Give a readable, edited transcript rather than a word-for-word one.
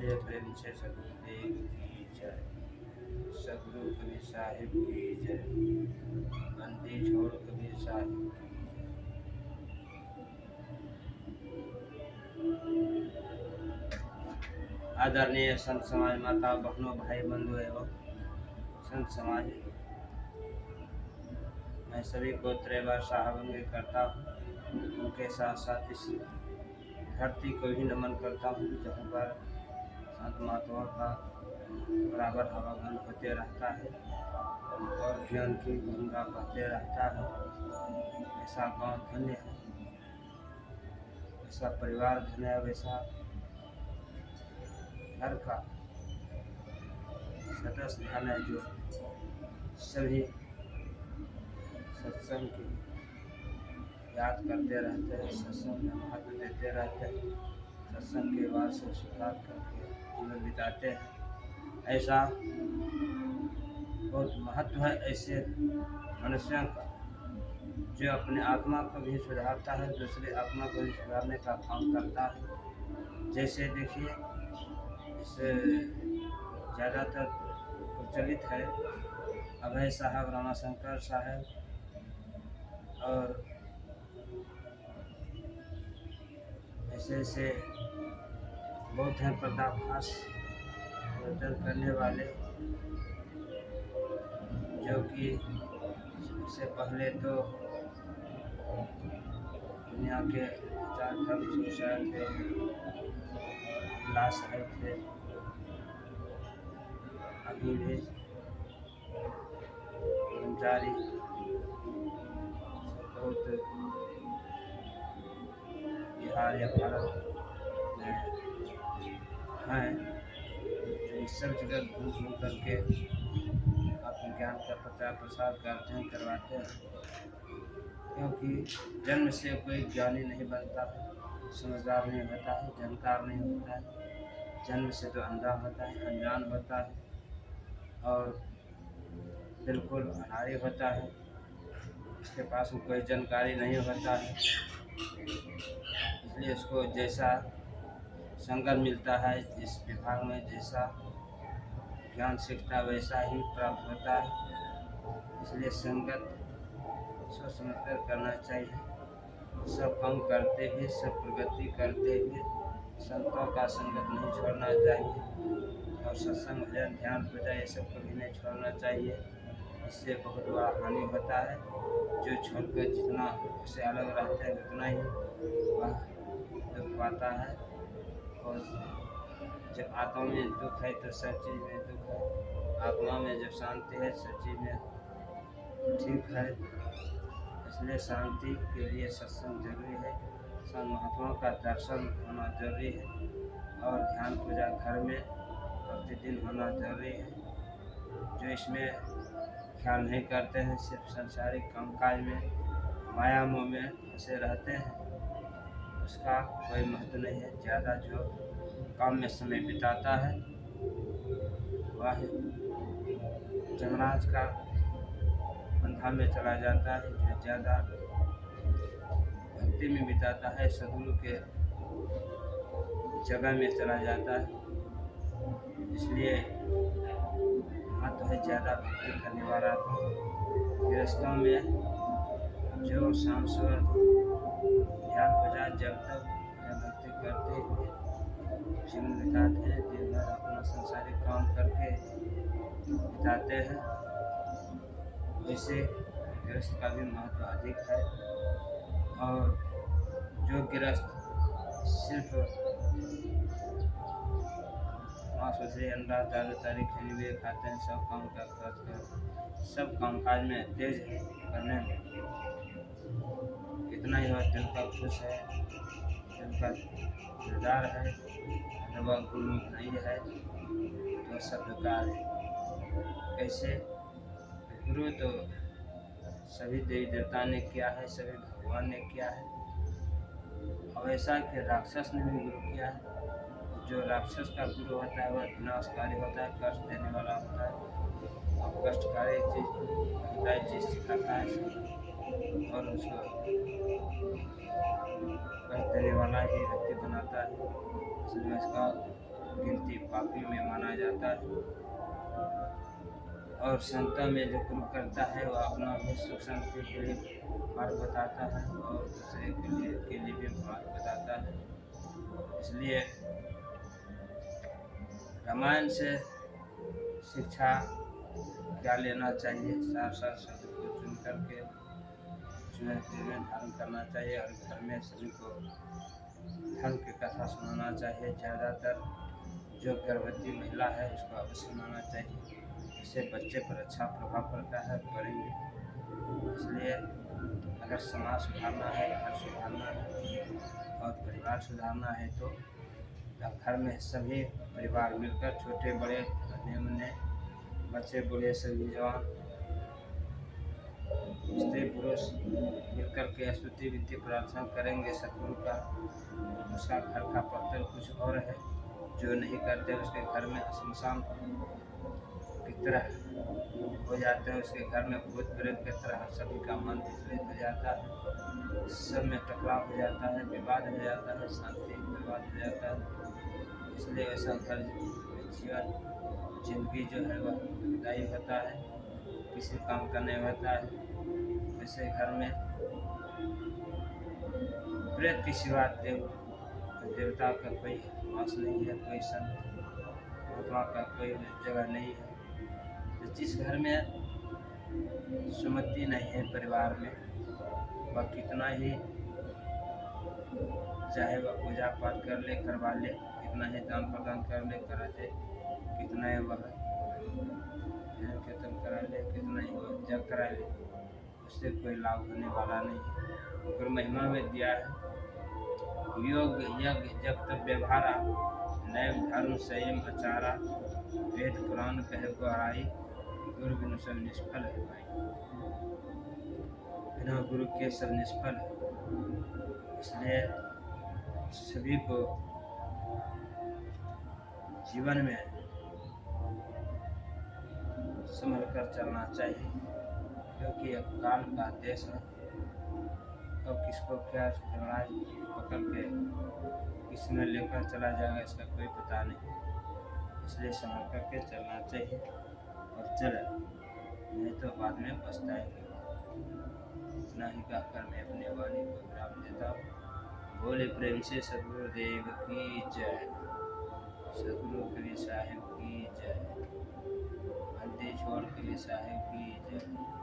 बोलिए प्रेम से सतगुरुदेव की जय। सतगुरु कबीर साहिब की जय। बंदी छोड़ कबीर साहिब की। आदरणीय संत समाज, माता बहनों, भाई बंधु एवं संत समाज, मैं सभी को त्रैवार साहबंगे करता हूँ। उनके साथ साथ इस धरती को भी नमन करता हूँ जहाँ पर संत महात्माओं का बराबर आवागमन होते रहता है और ज्ञान की गंगा बहते रहता है। ऐसा गाँव धन्य है, ऐसा परिवार धन्य है, वैसा घर का सदस्य धन्य है जो सभी सत्संग की याद करते रहते हैं, सत्संग में महत्व देते रहते हैं, सत्संग के बाद से स्वीकार करके जीवन बिताते हैं। ऐसा बहुत महत्व है ऐसे मनुष्यों का जो अपने आत्मा को भी सुधारता है, दूसरे आत्मा को भी सुधारने का काम करता है। जैसे देखिए, इस ज़्यादातर प्रचलित है अभय साहब, रमाशंकर साहब और ऐसे ऐसे बहुत हैं पर्दाफाश प्रवचन करने वाले, जो कि इससे पहले तो दुनिया के चार धर्म सुशायर थे, अल्लाह साहब थे, अभी भी ब्रह्मचारी बहुत बिहार या भारत में हैं, जो इस सब जगह घूम घूम करके अपने ज्ञान का प्रचार प्रसार करते हैं, करवाते हैं। क्योंकि जन्म से कोई ज्ञानी नहीं बनता है, समझदार नहीं होता है, जानकार नहीं होता है। जन्म से तो अंधा होता है, अनजान होता है और बिल्कुल अनाड़ी होता है, उसके पास में कोई जानकारी नहीं होता है। इसलिए उसको जैसा संगत मिलता है, जिस विभाग में जैसा ज्ञान सीखता है वैसा ही प्राप्त होता है। इसलिए संगत सोच समझ कर करना चाहिए। सब काम करते हुए, सब प्रगति करते हुए संतों का संगत नहीं छोड़ना चाहिए और सत्संग, भजन, ध्यान, पूजा ये सब कभी नहीं छोड़ना चाहिए। इससे बहुत बड़ा हानि होता है। जो छोड़कर जितना उससे अलग रहता है उतना ही वह दुख पाता है। और जब आत्मा में दुख है तो सब चीज़ में दुख है, आत्मा में जब शांति है सब चीज़ में ठीक है। इसलिए शांति के लिए सत्संग जरूरी है, संत महात्माओं का दर्शन होना जरूरी है और ध्यान पूजा घर में प्रतिदिन होना जरूरी है। जो इसमें ख्याल नहीं करते हैं, सिर्फ संसारिक कामकाज में, माया मोह में फंसे रहते हैं, उसका कोई महत्व नहीं है। ज़्यादा जो काम में समय बिताता है वह जमराज का पंथा में चला जाता है। जो ज़्यादा भक्ति में बिताता है सदगुरु के जगह में चला जाता है। इसलिए महत्व है ज़्यादा भक्ति करने वाला को। गृहस्थों में जो शाम सुबह ध्यान पूजा जब तक भक्ति करते हुए जीवन बिताते हैं, दिन भर अपना संसारिक काम करके बिताते हैं, वैसे गृहस्थ का भी महत्व अधिक है। और जो गृहस्थ सिर्फ मांस मछली अंडा दारू तारी खिली हुए खाते हैं, सब काम कर सब कामकाज में तेज है करने में, इतना ही वह दिल का खुश है, दिल का दिलदार है, अगर वह गुरु नहीं है तो सब बेकार है। कैसे? गुरु तो सभी देवी देवता ने किया है, सभी भगवान ने किया है, और ऐसा कि राक्षस ने भी गुरु किया है। जो राक्षस का गुरु होता है वह विनाशकारी होता है, कष्ट देने वाला होता है और कष्टकारी चीज़ सिखाता है और उसको कष्ट देने वाला ही व्यक्ति बनाता है। इसलिए इसका गिनती पापी में माना जाता है। और संता में जो गुरु करता है वह अपना भी सुख शांति के लिए मार्ग बताता है और दूसरे के लिए भी मार्ग बताता है। इसलिए रामायण से शिक्षा क्या लेना चाहिए, साफ साफ शब्द को चुन करके उसमें धारण करना चाहिए और घर में सभी को धर्म की कथा सुनाना चाहिए। ज़्यादातर जो गर्भवती महिला है उसको अवश्य सुनाना चाहिए, इससे बच्चे पर अच्छा प्रभाव पड़ता है, पढ़ेंगे। इसलिए अगर समाज सुधारना है, घर सुधारना है और परिवार सुधारना है तो घर में सभी परिवार मिलकर, छोटे बड़े नन्हे मुन्ने बच्चे बूढ़े सभी जवान स्त्री पुरुष मिलकर के स्तुति विनती प्रार्थना करेंगे सतगुरु का। उसका घर का पत्थर कुछ और है, जो नहीं करते उसके घर में शमशान की तरह हो जाते हैं, उसके घर में भूत प्रेत की तरह सभी का मन विचलित हो जाता है, सब में टकराव हो जाता है, विवाद हो जाता है, शांति विवाद हो जाता है। इसलिए ऐसा घर जीवन जिंदगी जो है वह दुखदायी होता है, किसी काम का नहीं होता है। ऐसे घर में प्रेत की सिवा देवता का कोई वास नहीं है, कोई संत महात्मा का कोई जगह नहीं है। तो जिस घर में सुमति नहीं है परिवार में, वह कितना ही चाहे वह पूजा पाठ कर ले करवा ले, कितना ही दान प्रदान कर ले करा दे, कितना ही वह कीर्तन करा ले, कितना ही वह जग करा ले, उससे कोई लाभ होने वाला नहीं है। गुरु महिमा में दिया है, योग यज्ञ जब तक व्यवहारा, नैव धर्म संयम आचारा, वेद पुराण कहे गहराई, गुरु बिनु सब निष्फल है भाई। बिना गुरु के सब निष्फल है। इसलिए सभी को जीवन में संभल कर चलना चाहिए, क्योंकि अब काल का देश है। अब किसको क्या महाराज पकड़ के किसमें लेकर चला जाएगा इसका कोई पता नहीं। इसलिए संभल करके चलना चाहिए और चले, नहीं तो बाद में पछताएंगे। इतना ही कहकर मैं अपने वाणी को विराम देता हूँ। बोले प्रेम से सद्गुरुदेव की जय, सद्गुरु कबीर साहिब की जय, बंदी छोड़ कबीर साहिब की जय।